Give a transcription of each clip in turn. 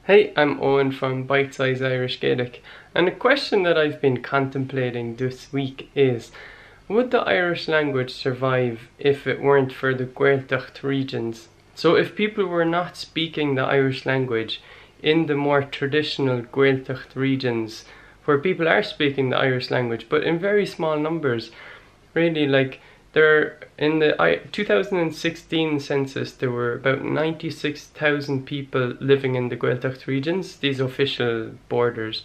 Hey, I'm Owen from Bite Size Irish Gaelic, and a question that I've been contemplating this week is, would the Irish language survive if it weren't for the Gaeltacht regions? So if people were not speaking the Irish language in the more traditional Gaeltacht regions, where people are speaking the Irish language, but in very small numbers, really, like in the 2016 census, there were about 96,000 people living in the Gaeltacht regions, these official borders.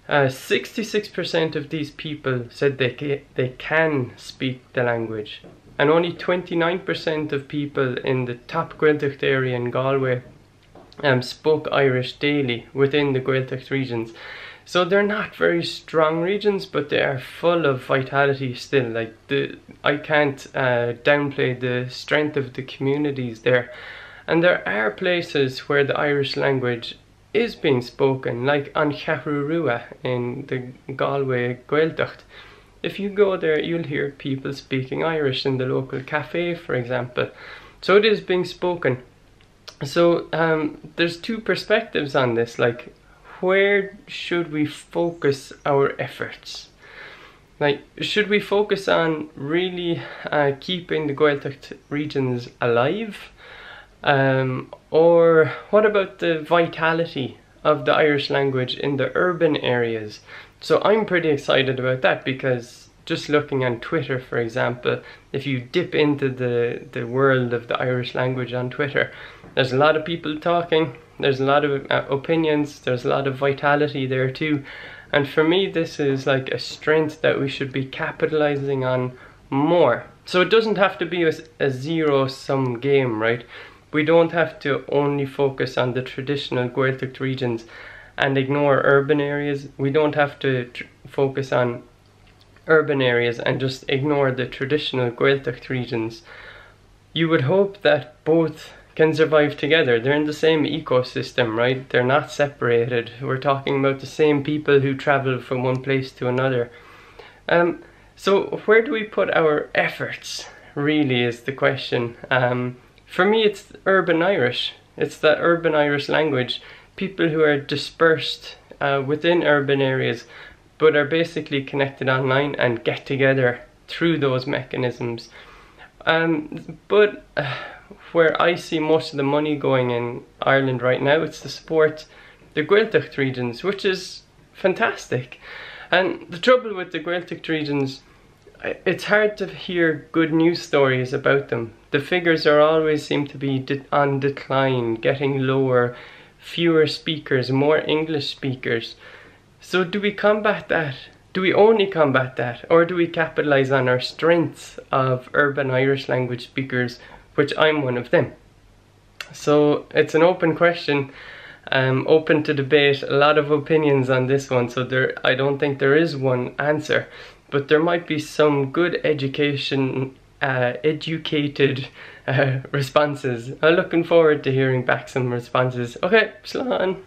66% of these people said they can speak the language, and only 29% of people in the top Gaeltacht area in Galway spoke Irish daily within the Gaeltacht regions. So they're not very strong regions, but they are full of vitality still. I can't downplay the strength of the communities there. And there are places where the Irish language is being spoken, like on Charrua in the Galway Gaeltacht. If you go there, you'll hear people speaking Irish in the local cafe, for example. So it is being spoken. So there's two perspectives on this, like, where should we focus our efforts? Like, should we focus on really keeping the Gaeltacht regions alive? Or what about the vitality of the Irish language in the urban areas? So I'm pretty excited about that, because just looking on Twitter, for example, if you dip into the world of the Irish language on Twitter, there's a lot of people talking, there's a lot of opinions, there's a lot of vitality there too. And for me, this is like a strength that we should be capitalizing on more. So it doesn't have to be a zero-sum game, right? We don't have to only focus on the traditional Gaeltacht regions and ignore urban areas. We don't have to focus on urban areas and just ignore the traditional Gaeltacht regions. You would hope that both can survive together. They're in the same ecosystem, right? They're not separated. We're talking about the same people who travel from one place to another. So where do we put our efforts, really, is the question. For me, it's urban Irish. It's that urban Irish language. People who are dispersed within urban areas, but are basically connected online and get together through those mechanisms. But where I see most of the money going in Ireland right now, it's to support the Gaeltacht regions, which is fantastic. And the trouble with the Gaeltacht regions, it's hard to hear good news stories about them. The figures always seem to be on decline, getting lower, fewer speakers, more English speakers. So do we combat that? Do we only combat that? Or do we capitalize on our strengths of urban Irish language speakers, which I'm one of them? So it's an open question, open to debate, a lot of opinions on this one, so I don't think there is one answer, but there might be some good educated responses. I'm looking forward to hearing back some responses. Okay, slán.